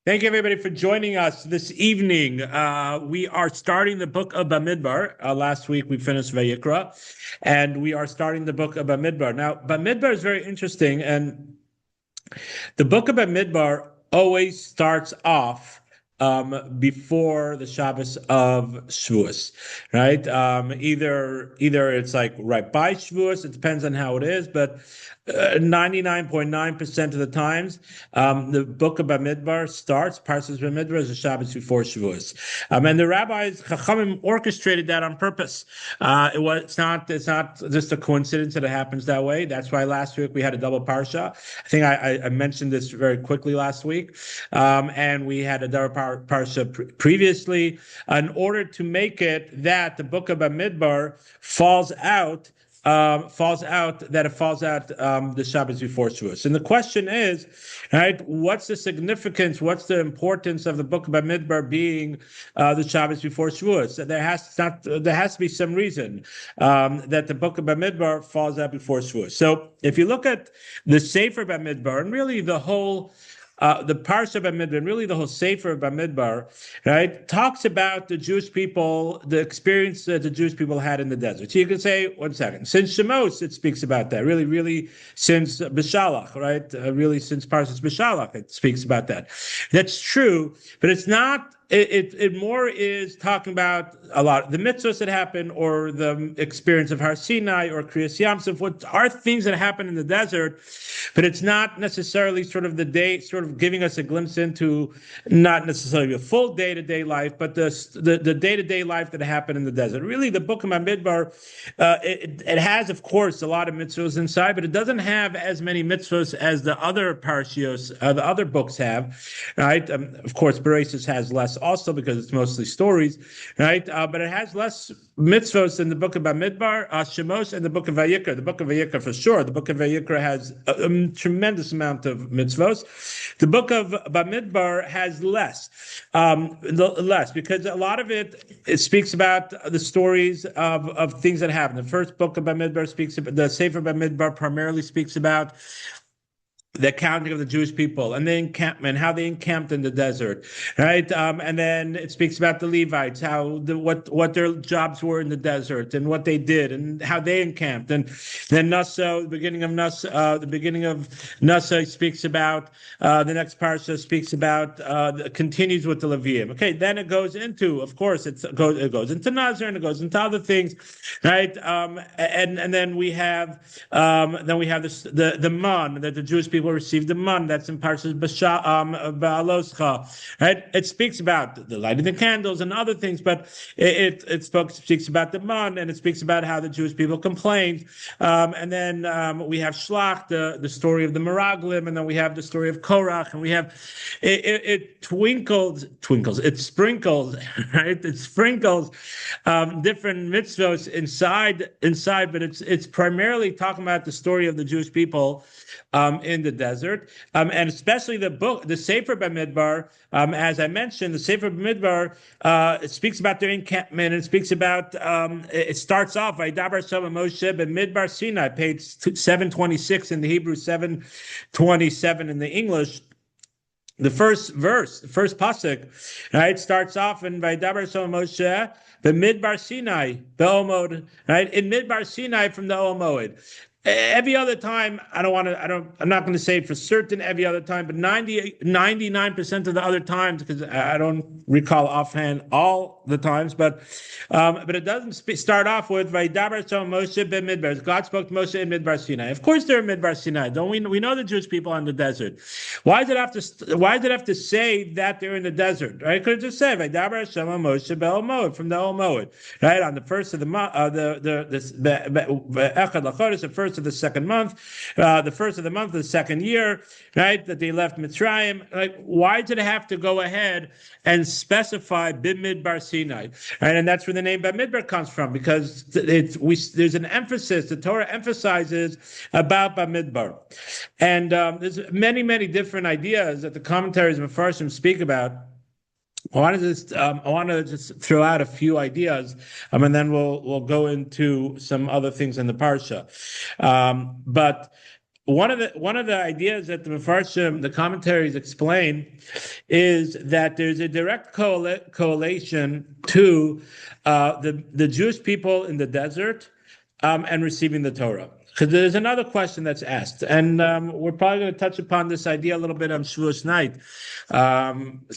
Thank you, everybody, for joining us this evening. We are starting the book of Bamidbar. Last week we finished Vayikra, and we are starting the book of Bamidbar. Now, Bamidbar is very interesting, and the book of Bamidbar always starts off before the Shabbos of Shavuos, right? Either it's like right by Shavuos. It depends on how it is, but 99.9% of the times, the book of Bamidbar starts. Parsha Bamidbar is the Shabbos before Shavuos, and the rabbis Chachamim orchestrated that on purpose. It's not just a coincidence that it happens that way. That's why last week we had a double parsha. I think I mentioned this very quickly last week, and we had a double parsha previously. In order to make it that the book of Bamidbar falls out the Shabbos before Shavuos. And the question is, right, what's the significance, what's the importance of the book of Bamidbar being the Shabbos before Shavuos? There has to be some reason that the book of Bamidbar falls out before Shavuos. So if you look at the Sefer Bamidbar, and really the Parsha Bamidbar, and really the whole Sefer Bamidbar, right, talks about the Jewish people, the experience that the Jewish people had in the desert. So you can say, one second, since Shemos, it speaks about that. Really, since Bishalach, right? Really, since Parshas Bishalach, it speaks about that. That's true, but it's not. It more is talking about a lot of the mitzvahs that happen, or the experience of Har Sinai or Kriyas Yamsuf, what are things that happen in the desert, but it's not necessarily sort of the day, sort of giving us a glimpse into not necessarily a full day-to-day life, but the day-to-day life that happened in the desert. Really, the book of Bamidbar, it has, of course, a lot of mitzvahs inside, but it doesn't have as many mitzvahs as the other parshios, the other books have, right? Of course, Bereishis has less also because it's mostly stories, right? But it has less mitzvos in the book of Bamidbar, Shemos, and the book of Vayikra. The book of Vayikra for sure. The book of Vayikra has a tremendous amount of mitzvos. The book of Bamidbar has less because a lot of it speaks about the stories of things that happen. The first book of Bamidbar speaks about, the Sefer Bamidbar primarily speaks about the counting of the Jewish people and the encampment, how they encamped in the desert, right? And then it speaks about the Levites, what their jobs were in the desert and what they did and how they encamped. And then Nasa, the beginning of Nasa speaks about the next parsha speaks about continues with the Levium. Okay, then it goes into, of course, it goes into Nazir and it goes into other things, right? And then we have this, the man that the Jewish people received the man. That's in Parshas Ba'aloscha, right? It speaks about the lighting the candles and other things, but it speaks about the man, and it speaks about how the Jewish people complained. And then we have Shlach, the story of the Meraglim, and then we have the story of Korach, and we have it sprinkles, right? It sprinkles different mitzvos inside, but it's primarily talking about the story of the Jewish people in the desert, and especially the Sefer Bamidbar. As I mentioned, the Sefer Bamidbar it speaks about their encampment. It speaks about it starts off Vaydaber Shama Moshe Bamidbar Sinai, page 726 in the Hebrew, 727 in the English. The first verse, the first pasuk, right, starts off in Vaydaber Shama Moshe Bamidbar Sinai, the Omod, right, in Midbar Sinai from the Omoed. Every other time, I'm not going to say for certain every other time, but 99% of the other times, because I don't recall offhand all the times, but it doesn't start off with Vaydaber Shem Moshe b'Midbar. God spoke to Moshe in Midbar Sinai. Of course, they're in Midbar Sinai. Don't we know the Jewish people are in the desert? Why does it have to say that they're in the desert? Right? Could have just said Vaydaber Shem Moshe b'El from the El Moed, right? On the first of the month, the first of the second month, the first of the month of the second year, right, that they left Mitzrayim. Like, why did it have to go ahead and specify Bimidbar Sinai? Right, and that's where the name Bamidbar comes from, because there's an emphasis, the Torah emphasizes about Bamidbar. And there's many different ideas that the commentaries of Mefarshim speak about. I want to just throw out a few ideas, and then we'll go into some other things in the parsha. But one of the ideas that the Mefarshim, the commentaries explain, is that there's a direct correlation to the Jewish people in the desert and receiving the Torah. Because there's another question that's asked, and we're probably going to touch upon this idea a little bit on Shavuos night.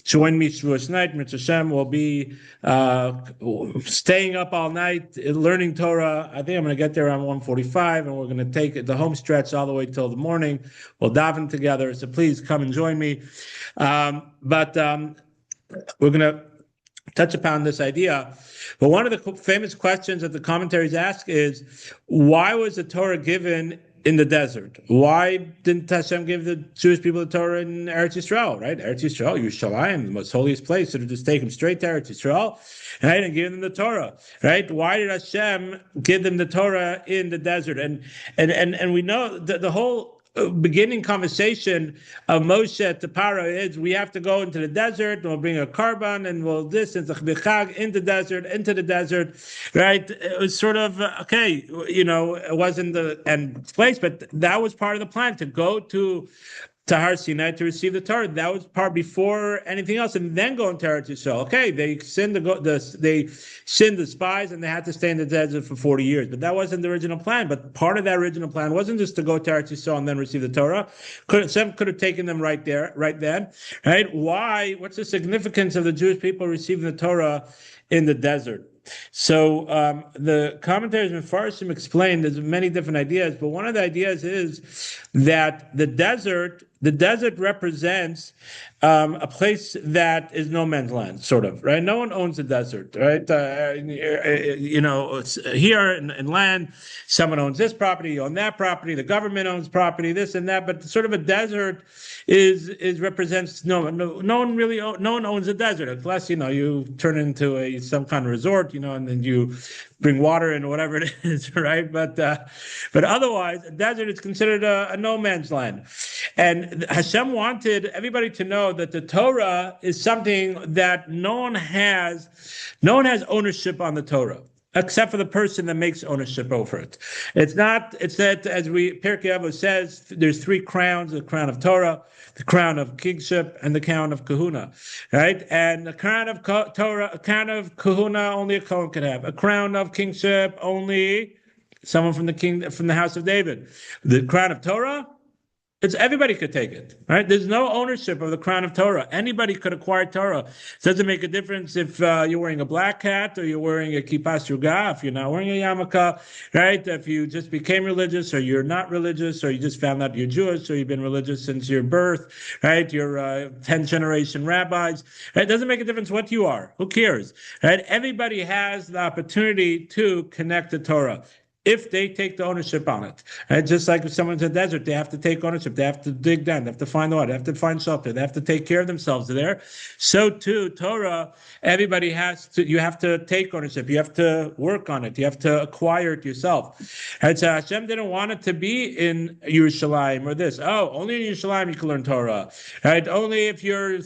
Join me Shavuos night. Mitzvah Hashem will be staying up all night, learning Torah. I think I'm going to get there around 1:45, and we're going to take the home stretch all the way till the morning. We'll daven together, so please come and join me. But we're going to touch upon this idea. But one of the famous questions that the commentaries ask is, why was the Torah given in the desert? Why didn't Hashem give the Jewish people the Torah in Eretz Yisrael, right? Eretz Yisrael, Yerushalayim, the most holiest place, so to just take them straight to Eretz Yisrael, right, and give them the Torah, right? Why did Hashem give them the Torah in the desert? And we know that the whole beginning conversation of Moshe to Paro is, we have to go into the desert, and we'll bring a carbon, and we'll this, and into the desert, right? It was sort of, okay, it wasn't the end place, but that was part of the plan, to go to Har Sinai to receive the Torah. That was part before anything else, and then go into Eretz Yisrael. Okay, they sinned the spies, and they had to stay in the desert for 40 years. But that wasn't the original plan. But part of that original plan wasn't just to go to Eretz Yisrael and then receive the Torah. Some could have taken them right there, right then. Right? Why? What's the significance of the Jewish people receiving the Torah in the desert? So the commentaries in Farshim explain there's many different ideas, but one of the ideas is that the desert represents a place that is no man's land, sort of, right? No one owns the desert, right? Here in land, someone owns this property, you own that property, the government owns property, this and that, but sort of a desert represents no one owns a desert, unless you turn into some kind of resort, and then you bring water in or whatever it is, right? But otherwise, a desert is considered a no man's land. And Hashem wanted everybody to know that the Torah is something that no one has ownership on the Torah, except for the person that makes ownership over it. It's that, as Pirkei Avos says, there's three crowns: the crown of Torah, the crown of kingship, and the crown of kahuna, right? And the crown of Torah, a crown of kahuna, only a Kohen could have. A crown of kingship, only someone from the house of David. The crown of Torah, everybody could take it, right? There's no ownership of the crown of Torah. Anybody could acquire Torah. It doesn't make a difference if you're wearing a black hat or you're wearing a kippas ruga, if you're not wearing a yarmulke, right? If you just became religious or you're not religious or you just found out you're Jewish or you've been religious since your birth, right? You're 10th generation rabbis. Right? It doesn't make a difference what you are. Who cares, right? Everybody has the opportunity to connect to Torah if they take the ownership on it. Right? Just like if someone's in the desert, they have to take ownership. They have to dig down. They have to find water. They have to find shelter. They have to take care of themselves there. So too, Torah, everybody you have to take ownership. You have to work on it. You have to acquire it yourself. Right? So Hashem didn't want it to be in Yerushalayim or this. Oh, only in Yerushalayim you can learn Torah. Right? Only if you're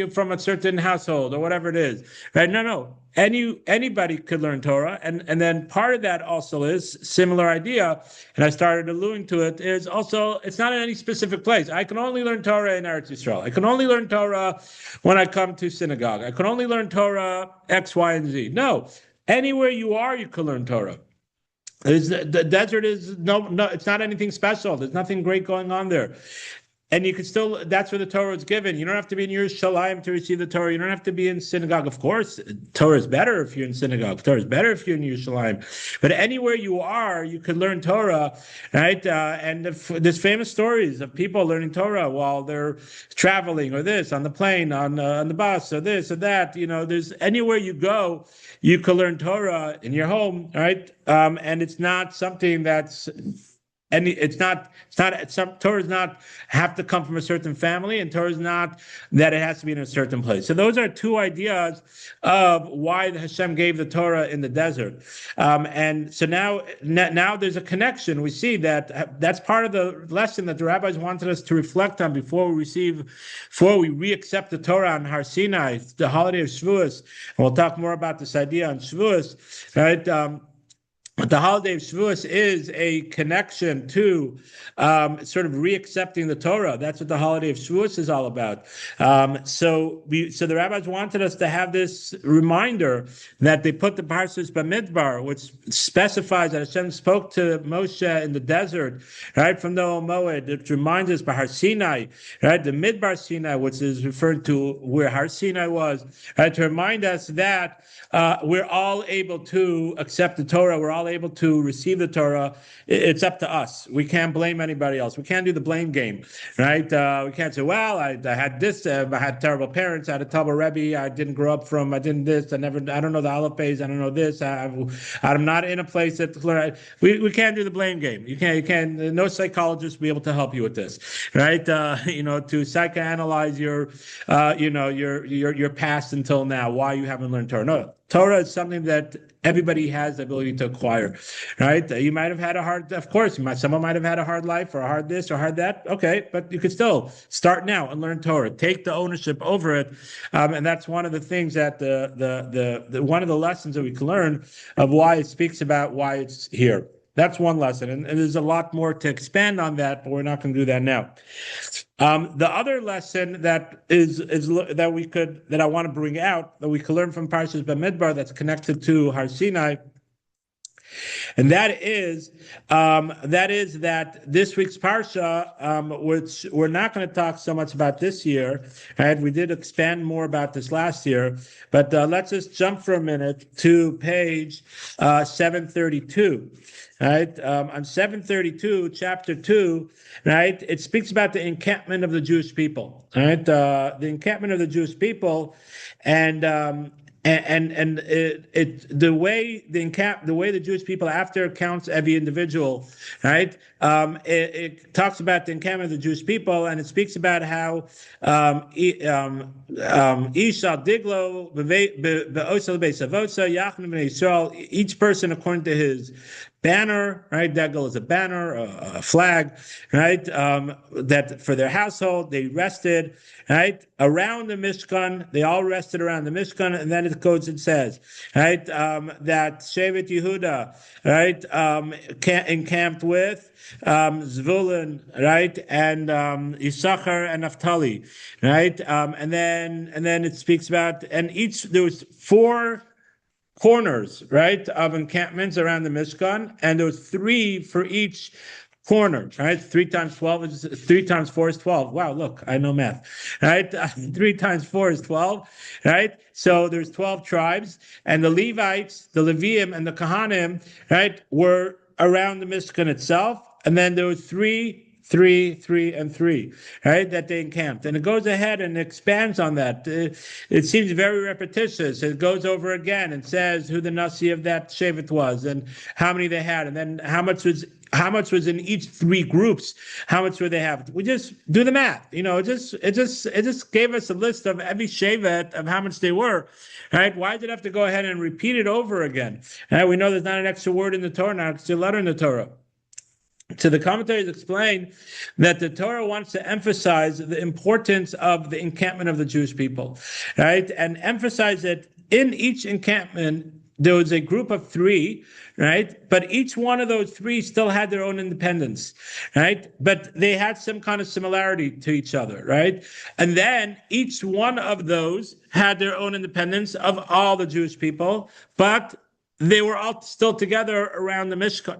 from a certain household or whatever it is. Right? No. Anybody could learn Torah, and then part of that also is similar idea, and I started alluding to it, is also it's not in any specific place. I can only learn Torah in Eretz Yisrael. I can only learn Torah when I come to synagogue. I can only learn Torah X, Y, and Z. No, anywhere you are, you can learn Torah. The desert is no, it's not anything special. There's nothing great going on there. And you can still, that's where the Torah is given. You don't have to be in Yerushalayim to receive the Torah. You don't have to be in synagogue. Of course, Torah is better if you're in synagogue. Torah is better if you're in Yerushalayim. But anywhere you are, you could learn Torah, right? And there's famous stories of people learning Torah while they're traveling or this, on the plane, on the bus, or this or that. There's anywhere you go, you could learn Torah in your home, right? And it's not something that's... And Torah does not have to come from a certain family, and Torah is not that it has to be in a certain place. So those are two ideas of why Hashem gave the Torah in the desert. And so now there's a connection. We see that's part of the lesson that the rabbis wanted us to reflect on before we re-accept the Torah on Har Sinai, the holiday of Shavuos. And we'll talk more about this idea on Shavuos, right? the holiday of Shavuos is a connection to sort of reaccepting the Torah. That's what the holiday of Shavuos is all about. So the rabbis wanted us to have this reminder that they put the Parsha Bamidbar, which specifies that Hashem spoke to Moshe in the desert, right, from the Ohel Moed. It reminds us by Har Sinai, right, the Midbar Sinai, which is referred to where Har Sinai was, right, to remind us that we're all able to accept the Torah. We're all able to receive the Torah. It's up to us. We can't blame anybody else. We can't do the blame game, right? We can't say, well, I had this, I had terrible parents, I had a terrible Rebbe, I didn't grow up from, I didn't this, I don't know the Aleph Beis, I don't know this, I'm not in a place that, we can't do the blame game. You can't, no psychologist will be able to help you with this, right? To psychoanalyze your past until now, why you haven't learned Torah. No, Torah is something that everybody has the ability to acquire, right? You might have had someone might have had a hard life or a hard this or hard that. Okay, but you could still start now and learn Torah. Take the ownership over it, and that's one of the things that one of the lessons that we can learn of why it speaks about why it's here. That's one lesson, and there's a lot more to expand on that, but we're not going to do that now. The other lesson that I want to bring out that we could learn from Parsha Bamidbar that's connected to Har Sinai, and that is that this week's parsha, which we're not going to talk so much about this year, right? We did expand more about this last year, but let's just jump for a minute to page 732. Right, on 732, chapter 2, right, it speaks about the encampment of the Jewish people, right, the encampment of the Jewish people, and the way the Jewish people, after it counts every individual, right, it talks about the encampment of the Jewish people, and it speaks about how Isha Diglo each person according to his banner, right? Degel is a banner, a flag, right? That for their household, they rested, right? Around the Mishkan, they all rested around the Mishkan, and then it goes and says, right? That Shevet Yehuda, right? Encamped with Zvulun, right? And Issachar and Naphtali, right? And then it speaks about, and there was 4 corners, right, of encampments around the Mishkan, and there was 3 for each corner, right? 3 times 4 is 12. Wow, look, I know math, right? 3 times 4 is 12, right? So there's 12 tribes, and the Levites, the Leviim, and the Kohanim, right, were around the Mishkan itself, and then there was 3, and 3, right, that they encamped. And it goes ahead and expands on that. It seems very repetitious. It goes over again and says who the Nasi of that Shevet was and how many they had, and then how much was in each 3 groups, how much would they have? We just do the math. It just gave us a list of every Shevet of how much they were. Right? Why did it have to go ahead and repeat it over again? We know there's not an extra word in the Torah, not an extra letter in the Torah. So the commentaries explain that the Torah wants to emphasize the importance of the encampment of the Jewish people, right? And emphasize that in each encampment, there was a group of 3, right? But each one of those 3 still had their own independence, right? But they had some kind of similarity to each other, right? And then each one of those had their own independence of all the Jewish people, but they were all still together around the Mishkan,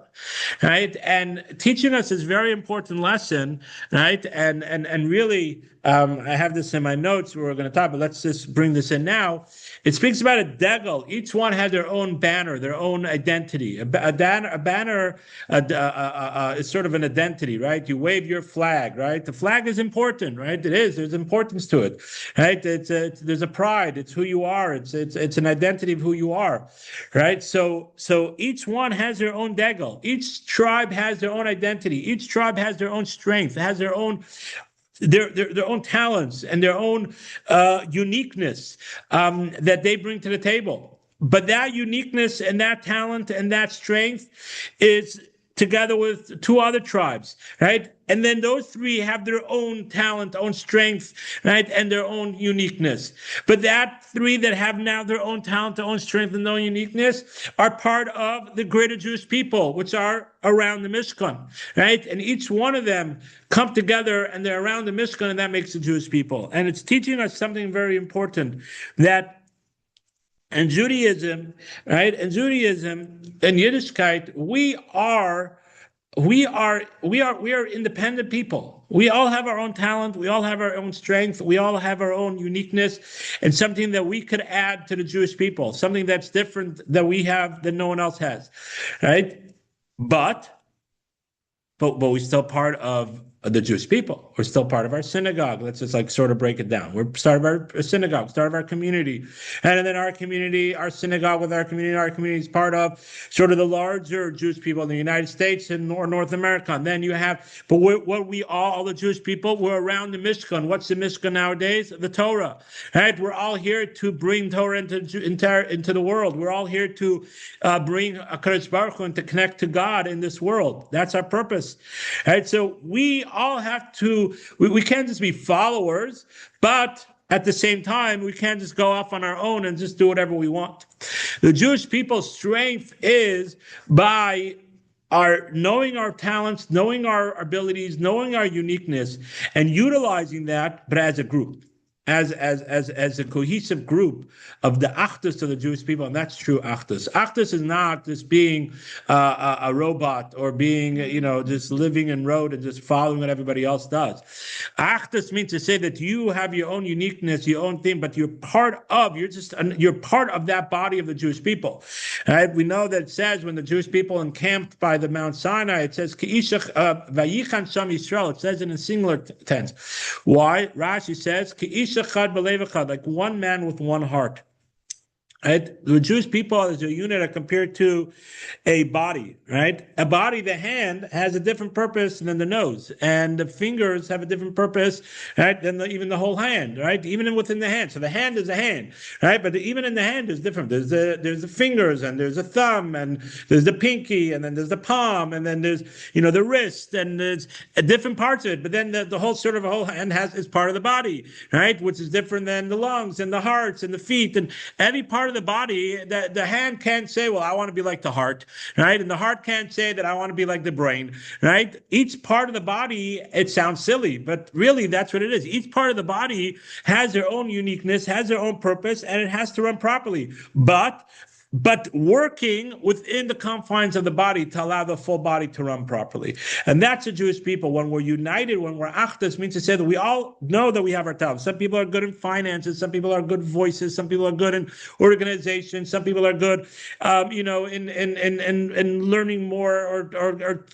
right? And teaching us this very important lesson, right? And really, I have this in my notes where we're going to talk, but let's just bring this in now. It speaks about a degel. Each one had their own banner, their own identity. A banner is sort of an identity, right? You wave your flag, right? The flag is important, right? It is. There's importance to it, right? There's a pride. It's who you are. It's an identity of who you are, right? So each one has their own degel. Each tribe has their own identity. Each tribe has their own strength, has their own talents and their own uniqueness that they bring to the table. But that uniqueness and that talent and that strength is together with 2 other tribes, right? And then those three have their own talent, own strength, right, and their own uniqueness. But that three that have now their own talent, their own strength, and their own uniqueness are part of the greater Jewish people, which are around the Mishkan, right? And each one of them come together and they're around the Mishkan, and that makes the Jewish people. And it's teaching us something very important, that in Judaism, right, in Judaism, in Yiddishkeit, we are independent people. We all have our own talent. We all have our own strength. We all have our own uniqueness, and something that we could add to the Jewish people, something that's different that we have that no one else has, right? But we're still part of the Jewish people. We're still part of our synagogue. Let's just sort of break it down. We're part of our synagogue, start of our community. And then our community, our synagogue with our community is part of sort of the larger Jewish people in the United States and North America. And then you have, but all the Jewish people, we're around the Mishkan. What's the Mishkan nowadays? The Torah, right? We're all here to bring Torah into the world. We're all here to bring HaKadosh Baruch Hu and to connect to God in this world. That's our purpose, right? So we all have to, we can't just be followers, but at the same time, we can't just go off on our own and just do whatever we want. The Jewish people's strength is by knowing our talents, knowing our abilities, knowing our uniqueness, and utilizing that, but as a group. As a cohesive group of the achdus of the Jewish people, and that's true achdus. Achdus is not just being a robot or being, just living in road and just following what everybody else does. Achdus means to say that you have your own uniqueness, your own thing, but you're part of that body of the Jewish people. Right? We know that it says when the Jewish people encamped by the Mount Sinai, it says K'ishach vayichan sham Yisrael. It says it in singular tense. Why? Rashi says K'ish like one man with one heart. Right? The Jewish people as a unit are compared to a body, right? A body, the hand has a different purpose than the nose, and the fingers have a different purpose, right, than even the whole hand, right? Even within the hand. So the hand is a hand, right? But even in the hand is different. There's the fingers, and there's a thumb, and there's the pinky, and then there's the palm, and then there's the wrist, and there's different parts of it. But then the whole hand is part of the body, right? Which is different than the lungs and the hearts and the feet, and every part of the body. The hand can't say, well, I want to be like the heart, right? And the heart can't say that I want to be like the brain, right? Each part of the body, it sounds silly, but really that's what it is. Each part of the body has their own uniqueness, has their own purpose, and it has to run properly. But working within the confines of the body to allow the full body to run properly. And that's the Jewish people. When we're united, when we're achdus, means to say that we all know that we have our talents. Some people are good in finances, some people are good voices, some people are good in organization, some people are good, in learning more or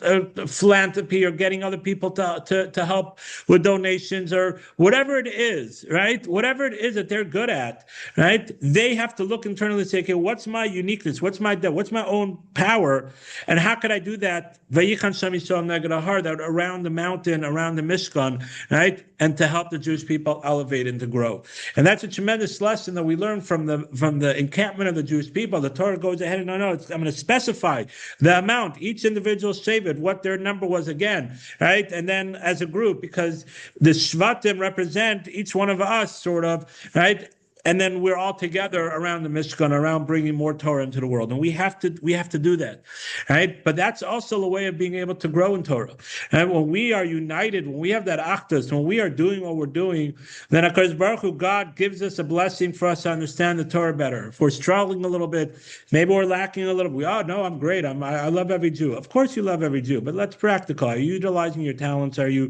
philanthropy or getting other people to help with donations or whatever it is, right? Whatever it is that they're good at, right? They have to look internally and say, okay, what's my uniqueness? What's my own power? And how could I do that? That around the mountain, around the Mishkan, right? And to help the Jewish people elevate and to grow. And that's a tremendous lesson that we learn from the encampment of the Jewish people. The Torah goes ahead and I'm going to specify the amount, each individual shevet, what their number was again, right? And then as a group, because the Shvatim represent each one of us, sort of, right? And then we're all together around the Mishkan, around bringing more Torah into the world. And we have to do that, right? But that's also a way of being able to grow in Torah. And when we are united, when we have that achdus, when we are doing what we're doing, then HaKadosh Baruch Hu, God gives us a blessing for us to understand the Torah better. If we're struggling a little bit, maybe we're lacking a little bit. No, I'm great. I love every Jew. Of course you love every Jew, but let's practical. Are you utilizing your talents? Are you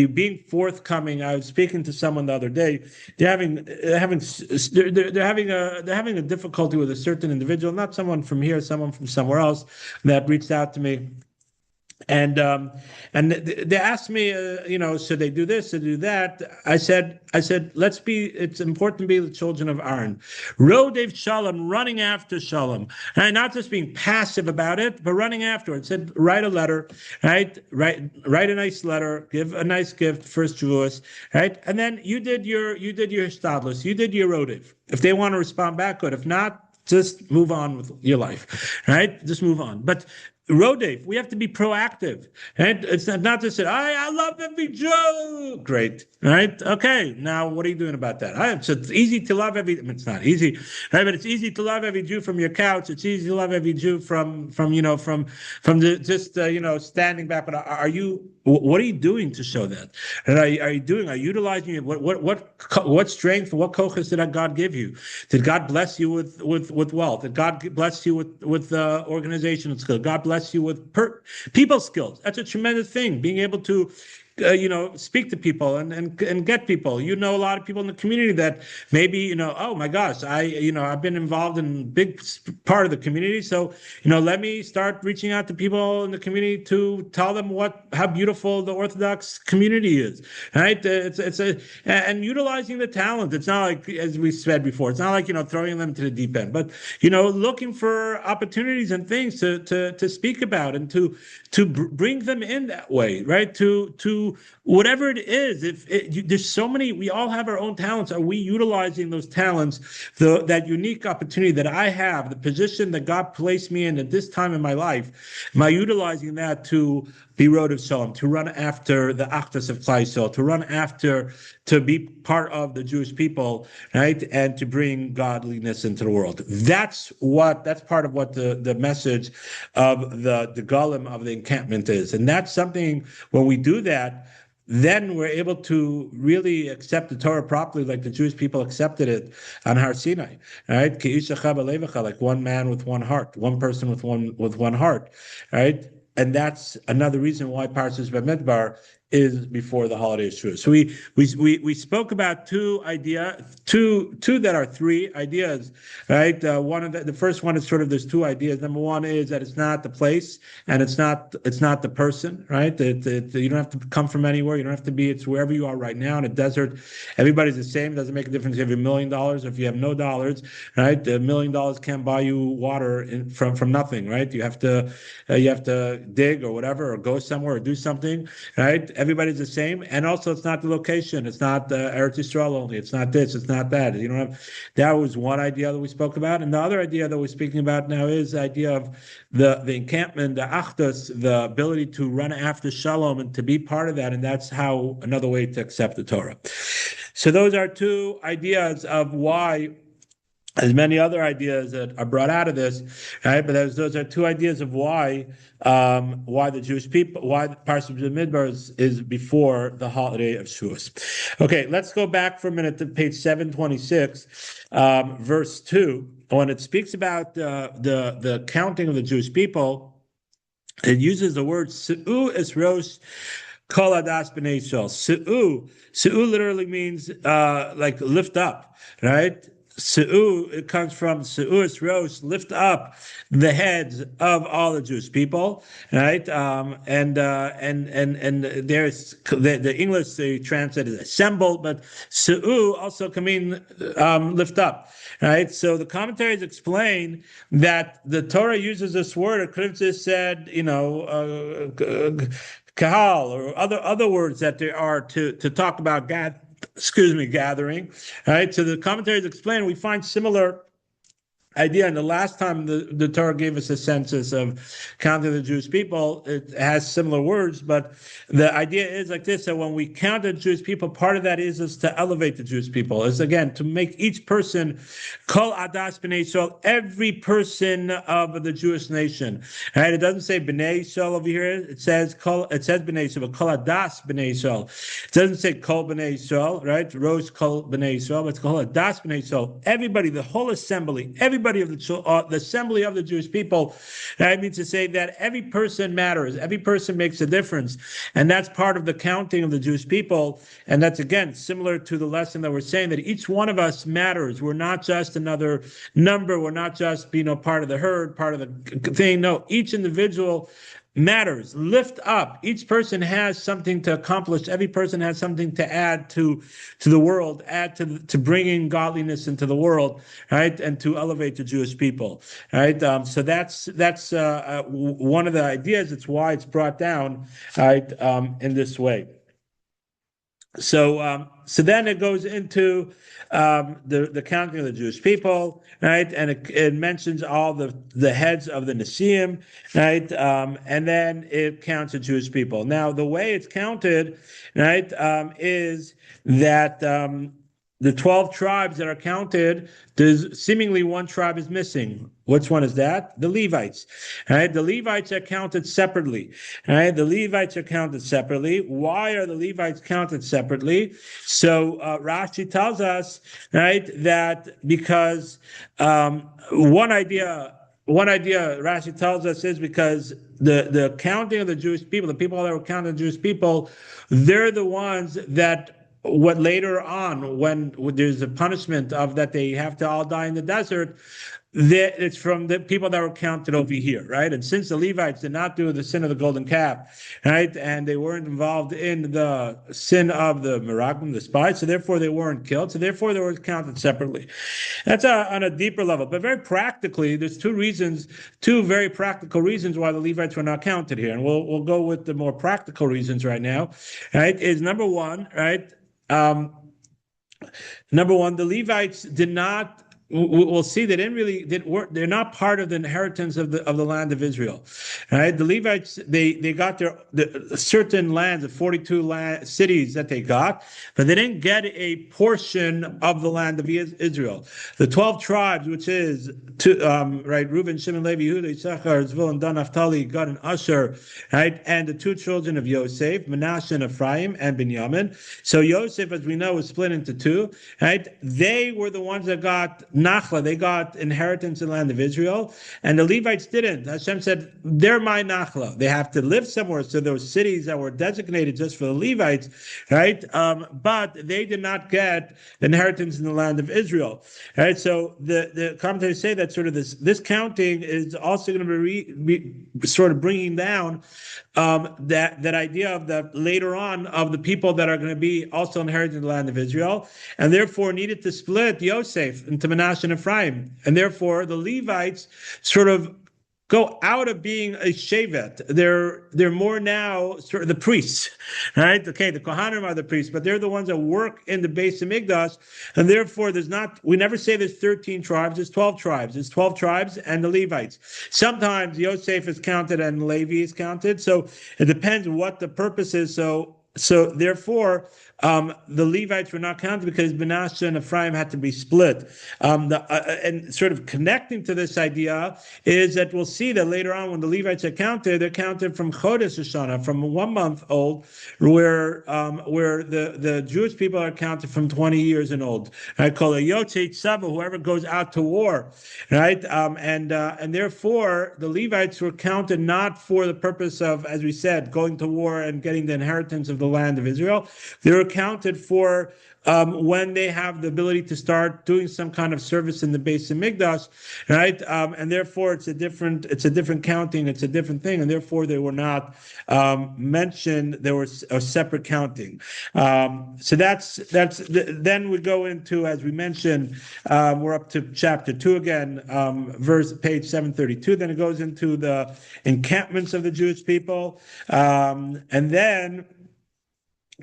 being forthcoming? I was speaking to someone the other day. They're having a difficulty with a certain individual, not someone from here, someone from somewhere else that reached out to me. And they asked me, should they do this, should they do that? I said, it's important to be the children of Aaron. Rodev Shalom, running after Shalom. And not just being passive about it, but running after it. Said, write a letter, right? Write a nice letter, give a nice gift, first Shavuos, right? And then you did your shtadlus, you did your Rodev. If they want to respond back, good. If not, just move on with your life, right? Just move on. But Rodef, we have to be proactive. And it's not just say, I love every Jew. Great. Right? Okay. Now, what are you doing about that? So it's easy to love every, it's not easy, right? But it's easy to love every Jew from your couch. It's easy to love every Jew from standing back. But what are you doing to show that? And are you utilizing it? What strength, what kochas did God give you? Did God bless you with wealth? Did God bless you with organizational skills? God bless you with people skills. That's a tremendous thing. Being able to speak to people and get people. A lot of people in the community that maybe, oh my gosh, I've been involved in big part of the community. So, let me start reaching out to people in the community to tell them how beautiful the Orthodox community is, right? And utilizing the talent. It's not like, as we said before, it's not like, throwing them to the deep end, but, looking for opportunities and things to speak about and to bring them in that way, right? To whatever it is, there's so many, we all have our own talents. Are we utilizing those talents, that unique opportunity that I have, the position that God placed me in at this time in my life? Am I utilizing that to be road of Shalom, to run after the Achdus of Klal Yisrael, to be part of the Jewish people, right? And to bring godliness into the world. That's part of what the message of the golem of the encampment is. And that's something, when we do that, then we're able to really accept the Torah properly, like the Jewish people accepted it on Har Sinai, right? Like one man with one heart, one person with one heart, right? And that's another reason why Parsha Bamidbar is before the holiday of Shavuos. So we spoke about two that are three ideas, right? One of the first one is sort of, there's two ideas. Number one is that it's not the place and it's not the person, right? You don't have to come from anywhere. You don't have to be. It's wherever you are right now in a desert. Everybody's the same. It doesn't make a difference if you have $1 million or if you have no dollars, right? $1 million can't buy you water from nothing, right? You have to dig or whatever, or go somewhere or do something, right? Everybody's the same, and also it's not the location. It's not Eretz Yisrael only. It's not this. It's not that. You don't have. That was one idea that we spoke about, and the other idea that we're speaking about now is the idea of the encampment, the Achdus, the ability to run after Shalom and to be part of that, and that's how another way to accept the Torah. So those are two ideas of why. There's many other ideas that are brought out of this, right? But those are two ideas of why the Jewish people, why Parsha Bamidbar is before the holiday of Shavuos. Okay, let's go back for a minute to page 726, verse 2. When it speaks about the counting of the Jewish people, it uses the word Se'u es rosh kol adas b'nei Yisrael. Se'u literally means like lift up, right? Se'u, it comes from Se'us Rosh, lift up the heads of all the Jewish people, right? And there's the English, they translate as assemble, but Se'u also can mean lift up, right? So the commentaries explain that the Torah uses this word. It could have just said, kahal, or other words that there are to talk about gathering. All right. So the commentaries explain, we find similar idea. And the last time the Torah gave us a census of counting the Jewish people, it has similar words, but the idea is like this, that when we count the Jewish people, part of that is to elevate the Jewish people, is again, to make each person, kol adas b'nei Yisrael, every person of the Jewish nation. Right? It doesn't say b'nei Yisrael over here, it says b'nei Yisrael, but kol adas b'nei Yisrael. It doesn't say kol b'nei Yisrael, right? Rosh kol b'nei Yisrael, but it's kol adas b'nei Yisrael. Everybody, the whole assembly, everybody of the assembly of the Jewish people. That means to say that every person matters. Every person makes a difference. And that's part of the counting of the Jewish people. And that's, again, similar to the lesson that we're saying, that each one of us matters. We're not just another number. We're not just, part of the herd, part of the thing. No, each individual matters. Lift up. Each person has something to accomplish. Every person has something to add to the world, add to bringing godliness into the world, right? And to elevate the Jewish people, right? So that's one of the ideas. It's why it's brought down, right, in this way. So So then it goes into the counting of the Jewish people, right? And it mentions all the heads of the Nisim, right? And then it counts the Jewish people. Now, the way it's counted, right, is that the 12 tribes that are counted, there's seemingly one tribe is missing. Which one is that? The Levites. All right, the Levites are counted separately. All right, the Levites are counted separately. Why are the Levites counted separately? So Rashi tells us, right, that because one idea Rashi tells us is because the counting of the Jewish people, the people that were counting the Jewish people, they're the ones that what later on, when there's a punishment of that they have to all die in the desert, it's from the people that were counted over here, right? And since the Levites did not do the sin of the golden calf, right, and they weren't involved in the sin of the Meraglim, the spies, so therefore they weren't killed, so therefore they were counted separately. That's on a deeper level, but very practically, there's two very practical reasons why the Levites were not counted here, and we'll go with the more practical reasons right now. Right? Is number one, right? Number one, the Levites did not. We'll see that they're not part of the inheritance of the land of Israel. Right? The Levites they got their certain lands, the 42 cities that they got, but they didn't get a portion of the land of Israel. The 12 tribes, which is right, Reuben, Shimon, Levi, Yehuda, Issachar, Zvulun, Dan, Naphtali, Gad, and Asher, right, and the two children of Yosef, Manasseh and Ephraim, and Binyamin. So Yosef, as we know, was split into two. Right? They were the ones that got Nachla, they got inheritance in the land of Israel, and the Levites didn't. Hashem said, they're my Nachla. They have to live somewhere, so those cities that were designated just for the Levites, right? But they did not get inheritance in the land of Israel, right? So the commentators say that sort of this counting is also going to be sort of bringing down that idea of the later on of the people that are going to be also inheriting the land of Israel, and therefore needed to split Yosef into Manasseh and Ephraim, and therefore the Levites sort of go out of being a shevet. They're more now sort of the priests, right? Okay, the Kohanim are the priests, but they're the ones that work in the Beis Hamikdash, and therefore we never say there's 13 tribes, there's 12 tribes. There's 12 tribes and the Levites. Sometimes Yosef is counted and Levi is counted, so it depends what the purpose is. So therefore, the Levites were not counted because Manasseh and Ephraim had to be split. And sort of connecting to this idea is that we'll see that later on when the Levites are counted, they're counted from Chodesh Hashanah, from 1 month old, where the Jewish people are counted from 20 years and old. I call it Yotzei Tzava, whoever goes out to war, right? And therefore the Levites were counted not for the purpose of, as we said, going to war and getting the inheritance of the land of Israel. They were counted for when they have the ability to start doing some kind of service in the Beis Hamikdash, right? And therefore, it's a different counting, it's a different thing, and therefore they were not mentioned. There was a separate counting. So then we go into, as we mentioned, we're up to chapter 2 again, page 732. Then it goes into the encampments of the Jewish people, and then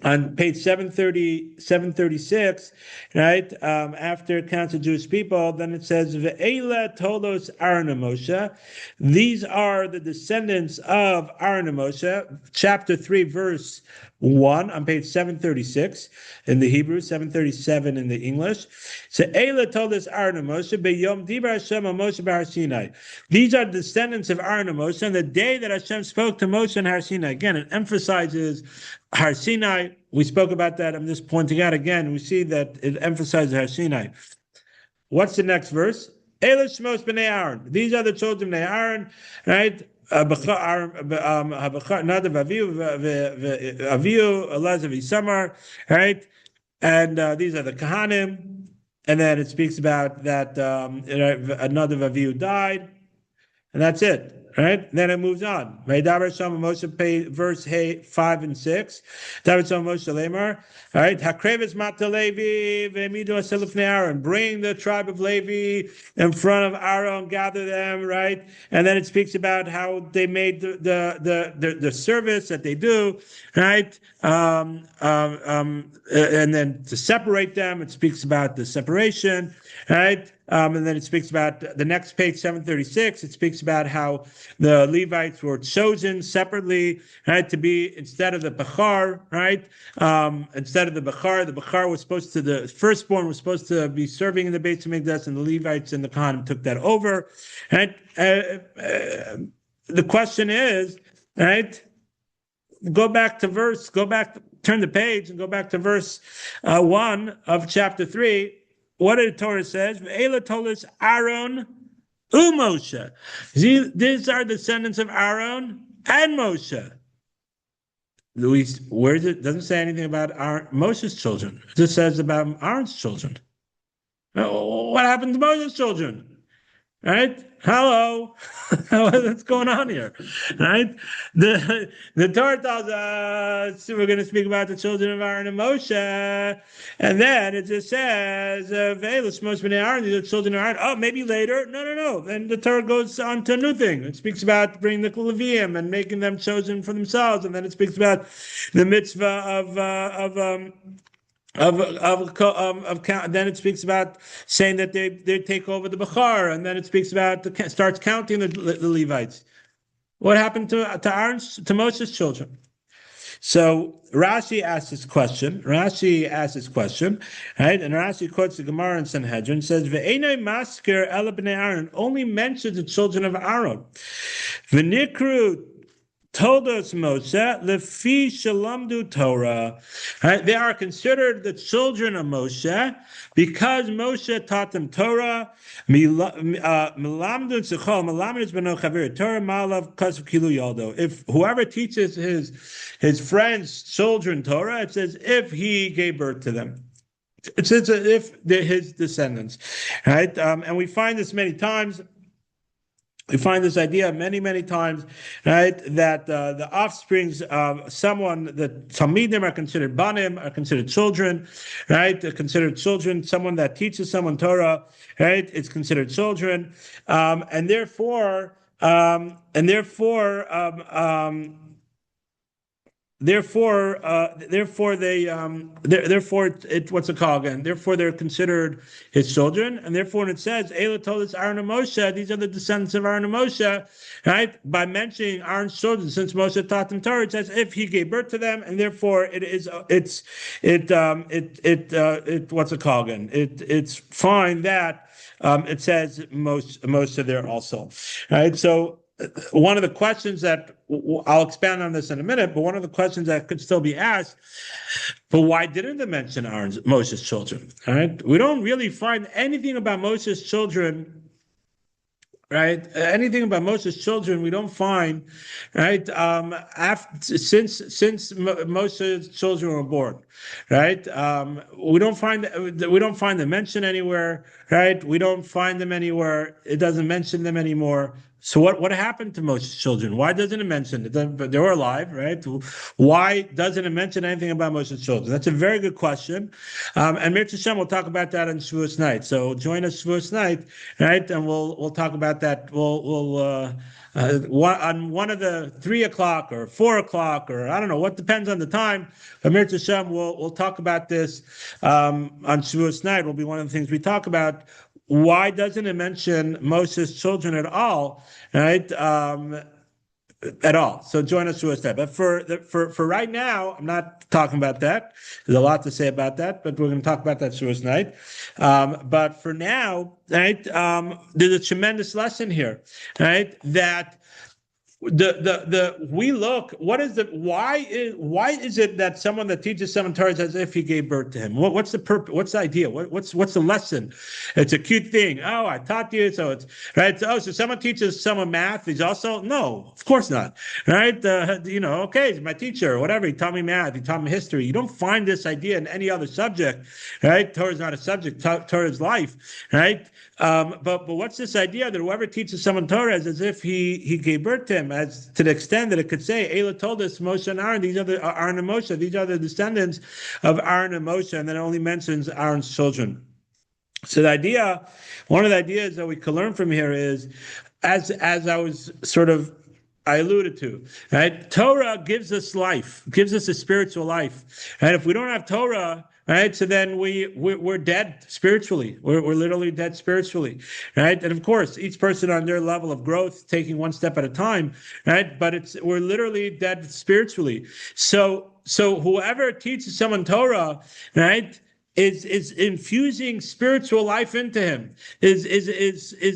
on page 736, right, after it counts the Jewish people, then it says, Ve'ela tolos Aaron and Moshe. These are the descendants of Aaron and Moshe, chapter 3, verse 1 on page 736 in the Hebrew, 737 in the English. So Eila told us Aaron and Moshe, Beyom Dibra Hashem Moshe B'Har Sinai. These are descendants of Aaron and Moshe, and the day that Hashem spoke to Moshe and Har Sinai. Again, it emphasizes Har Sinai. We spoke about that. I'm just pointing out again. We see that it emphasizes Har Sinai. What's the next verse? Eila Shmos B'nei Aaron. These are the children of Aaron, right? Nadav Avihu, Elazar Isamar, right? And these are the Kahanim. And then it speaks about that Nadav Avihu died, and that's it, Right? Then it moves on. Moshe, verse 5 and 6. David Moshe Lemar. All right. Hakrevis Mata Levi ve'emidu aselufnei Aaron. Bring the tribe of Levi in front of Aaron, gather them, right? And then it speaks about how they made the service that they do, right? And then to separate them, it speaks about the separation, right? And then it speaks about the next page, 736. It speaks about how the Levites were chosen separately, right, to be instead of the Bechar, right? Instead of the Bechar was supposed to, the firstborn was supposed to be serving in the Beit HaMikdash, and the Levites and the Kohanim took that over. Right? The question is, right? Turn the page and go back to verse 1 of chapter 3. What did the Torah says? Ve'ela tolis Aaron u'Moshe. These are descendants of Aaron and Moshe. Luis, where is it? Doesn't say anything about Moshe's children. It just says about Aaron's children. What happened to Moshe's children? Right? Hello. What's going on here? Right? The Torah tells us we're going to speak about the children of Aaron and Moshe. And then it just says, Ve'elos Moshe b'nei Aaron, these are the children of Aaron. Oh, maybe later. No. Then the Torah goes on to a new thing. It speaks about bringing the Levium and making them chosen for themselves. And then it speaks about the mitzvah then it speaks about saying that they take over the Bechar, and then it speaks about starts counting the Levites. What happened to Moshe's children? So Rashi asks this question. Right? And Rashi quotes the Gemara in Sanhedrin, says, "Ve'enoi masker ela b'nei Aaron," only mentions the children of Aaron. V'nikru told us Moshe, lefi shalamdu Torah. Right? They are considered the children of Moshe because Moshe taught them Torah. If whoever teaches his friends' children Torah, it says if he gave birth to them. It says if they're his descendants. Right? And we find this many times. We find this idea many, many times, right? That the offsprings of someone, the Talmidim are considered banim, are considered children, right? They're considered children. Someone that teaches someone Torah, right? It's considered children, and therefore, Therefore, what's it called again? Therefore, they're considered his children, and therefore, when it says Eila told Aaron and Moshe, these are the descendants of Aaron and Moshe, right? By mentioning Aaron's children, since Moshe taught them Torah, it says if he gave birth to them, and therefore what's it called again? It's fine that it says Moshe there also, right? So. One of the questions that I'll expand on this in a minute, but one of the questions that could still be asked, but why didn't they mention Moshe's children? All right, we don't really find anything about Moshe's children. Right, anything about Moshe's children we don't find. Right, since Moshe's children were born. Right, we don't find them mentioned anywhere. Right, we don't find them anywhere. It doesn't mention them anymore. So what happened to Moshe's children? Why doesn't it mention it? They were alive, right? Why doesn't it mention anything about Moshe's children? That's a very good question. And Mirza Hashem will talk about that on Shavuos night. So join us Shavuos night, right? And we'll talk about that. On one of the 3 o'clock or 4 o'clock, or I don't know, what depends on the time. But Mirza Hashem we'll talk about this on Shavuos night. Will be one of the things we talk about. Why doesn't it mention Moshe's children at all? Right? At all. So join us to a step. But for right now, I'm not talking about that. There's a lot to say about that, but we're going to talk about that Shavuos night. But for now, right, there's a tremendous lesson here, right? That we look, why is it that someone that teaches someone Torah is as if he gave birth to him? What's the purpose? What's the idea? What's the lesson? It's a cute thing. Oh, I taught you, so it's right. So someone teaches someone math. He's also no, of course not. Right? Okay, he's my teacher or whatever. He taught me math. He taught me history. You don't find this idea in any other subject. Right? Torah is not a subject. Torah is life. Right? But what's this idea that whoever teaches someone Torah is as if he gave birth to him, as to the extent that it could say, Eila told us Moshe and Aaron, these are the Aaron and Moshe, these are the descendants of Aaron and Moshe, and then it only mentions Aaron's children. So one of the ideas that we can learn from here is, as I alluded to, right? Torah gives us life, gives us a spiritual life, and if we don't have Torah, right, so then we're dead spiritually. We're literally dead spiritually, right? And of course, each person on their level of growth, taking one step at a time, right? But we're literally dead spiritually. So whoever teaches someone Torah, right, is infusing spiritual life into him, is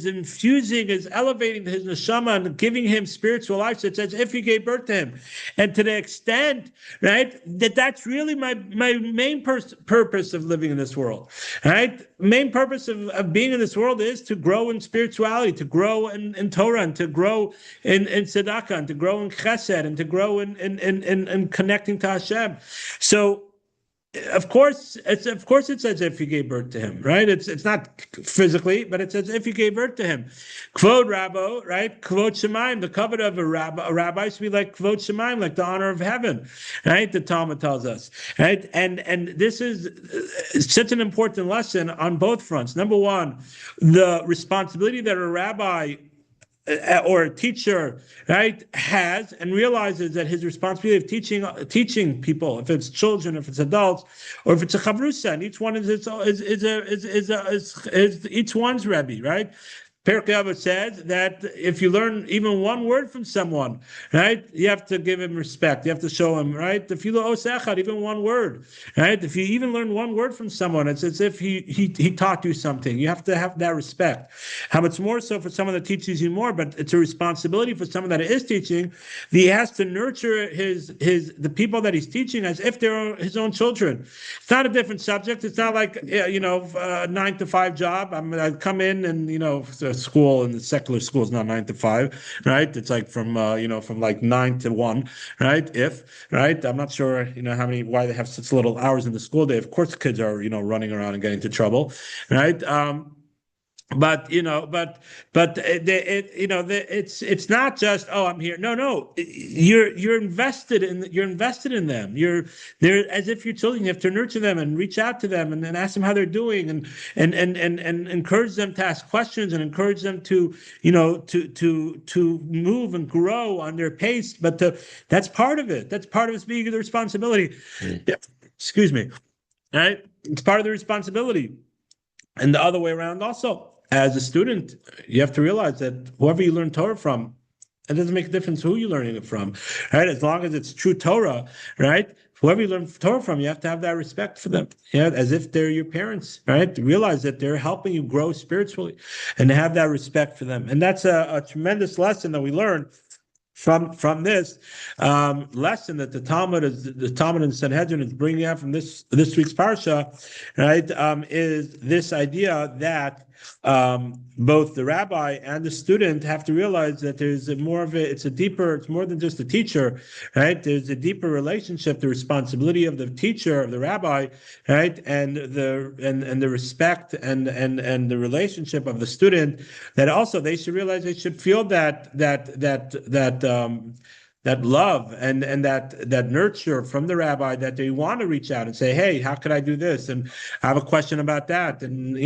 infusing, is elevating his neshama and giving him spiritual life. So it's as if he gave birth to him. And to the extent, right, that's really my main purpose of living in this world, right? Main purpose of being in this world is to grow in spirituality, to grow in Torah, and to grow in tzedakah, and to grow in chesed, and to grow in connecting to Hashem. So, Of course, it's as if he gave birth to him, right? It's not physically, but it's as if he gave birth to him. Kvod Rabbo, right? Kvod Shemaim, the covet of a rabbi should be like Kvod Shemaim, like the honor of heaven, right? The Talmud tells us, right? And this is such an important lesson on both fronts. Number one, the responsibility that a rabbi or a teacher, right, has and realizes that his responsibility of teaching people, if it's children, if it's adults, or if it's a chavrusa, and each one is each one's Rebbe, right? Pirkei Avot says that if you learn even one word from someone, right, you have to give him respect. You have to show him, right? If you even one word, right? If you even learn one word from someone, it's as if he taught you something. You have to have that respect. How much more so for someone that teaches you more? But it's a responsibility for someone that is teaching. He has to nurture the people that he's teaching as if they're his own children. It's not a different subject. It's not like a 9-to-5 job. I come in and school, and the secular school is not 9 to 5, right? It's like from like 9 to 1, right? Right? I'm not sure, why they have such little hours in the school day. Of course, kids are, running around and getting into trouble, right? But it's not just, oh, I'm here. No, you're invested in them. They're as if you're children. You have to nurture them and reach out to them and ask them how they're doing and encourage them to ask questions and encourage them to move and grow on their pace. But that's part of it. That's part of it being the responsibility. Excuse me. All right, it's part of the responsibility, and the other way around also. As a student, you have to realize that whoever you learn Torah from, it doesn't make a difference who you're learning it from, right? As long as it's true Torah, right? Whoever you learn Torah from, you have to have that respect for them, as if they're your parents, right? Realize that they're helping you grow spiritually, and have that respect for them. And that's a tremendous lesson that we learn from this lesson that the Talmud in Sanhedrin is bringing out from this week's parsha, right? Is this idea that both the rabbi and the student have to realize that there's more than just a teacher, right? There's a deeper relationship, the responsibility of the teacher, of the rabbi, right? And the respect and the relationship of the student, that also they should realize they should feel that love and that nurture from the rabbi, that they want to reach out and say, hey, how could I do this? And I have a question about that. And,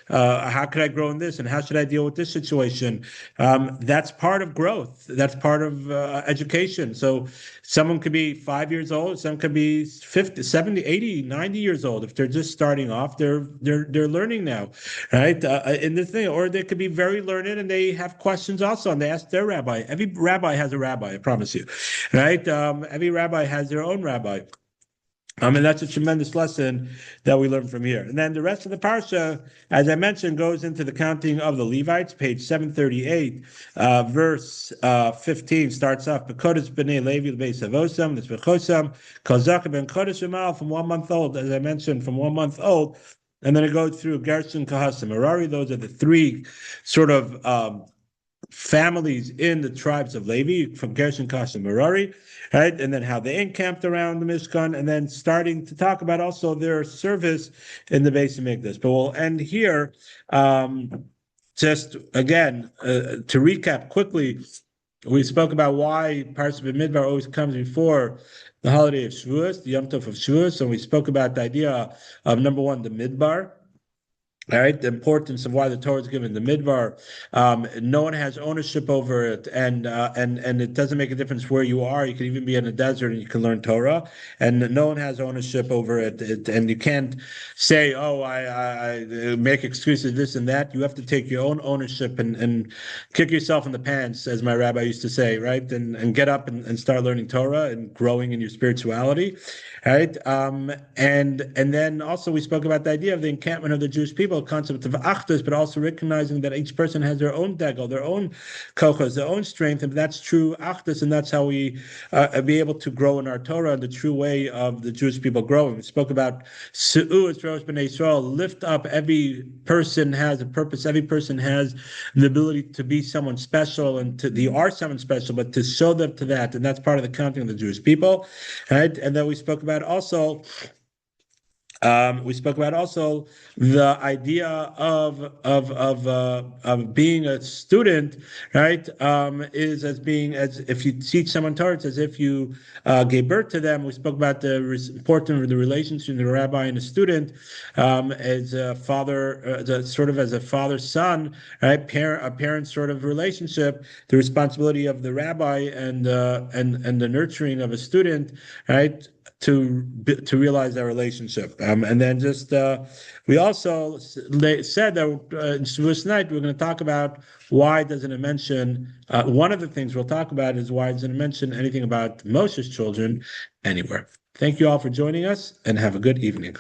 how could I grow in this? And how should I deal with this situation? That's part of growth. That's part of education. So someone could be 5 years old. Some could be 50, 70, 80, 90 years old. If they're just starting off, they're learning now, right? In this thing, or they could be very learned and they have questions also, and they ask their rabbi. Every rabbi has a rabbi, I promise you, right? Every rabbi has their own rabbi. And that's a tremendous lesson that we learn from here. And then the rest of the parsha, as I mentioned, goes into the counting of the Levites. Page 738, verse 15 starts off, "Bekodesh b'nei Levi l'beis avosam, l'tzvechosam, kol zakeh ben kodesh u'mal," from 1 month old, as I mentioned, from 1 month old. And then it goes through Gershon, Kahas, and Merari. Those are the three sort of families in the tribes of Levi, from Gershon, Kahas, and Merari. Right, and then how they encamped around the Mishkan, and then starting to talk about also their service in the Beis Hamikdash. But we'll end here. Just again, to recap quickly, we spoke about why Parsha Bamidbar always comes before the holiday of Shavuos, the Yom Tov of Shavuos, and we spoke about the idea of, number one, the Midbar. All right, the importance of why the Torah is given the midbar. No one has ownership over it, and it doesn't make a difference where you are. You can even be in a desert and you can learn Torah, and no one has ownership over it. And you can't say, "Oh, I make excuses, this and that." You have to take your own ownership and kick yourself in the pants, as my rabbi used to say, right? And get up and start learning Torah and growing in your spirituality, right? And then also we spoke about the idea of the encampment of the Jewish people, concept of achdus, but also recognizing that each person has their own degel, their own kochos, their own strength, and that's true achdus, and that's how we be able to grow in our Torah and the true way of the Jewish people growing. We spoke about Su'u Yisrael B'nai Yisrael, lift up. Every person has a purpose. Every person has the ability to be someone special, and you are someone special, but to show them to that, and that's part of the counting of the Jewish people, right? And then we spoke about also the idea of being a student, right? Is as being, as if you teach someone Torah, it's as if you gave birth to them. We spoke about the importance of the relationship between the rabbi and a student, as a father, sort of as a father-son, right? A parent sort of relationship. The responsibility of the rabbi and the nurturing of a student, right? To realize that relationship, and then just we also said that in Shavuos night we're going to talk about why doesn't it mention one of the things we'll talk about is why doesn't it mention anything about Moshe's children anywhere. Thank you all for joining us, and have a good evening.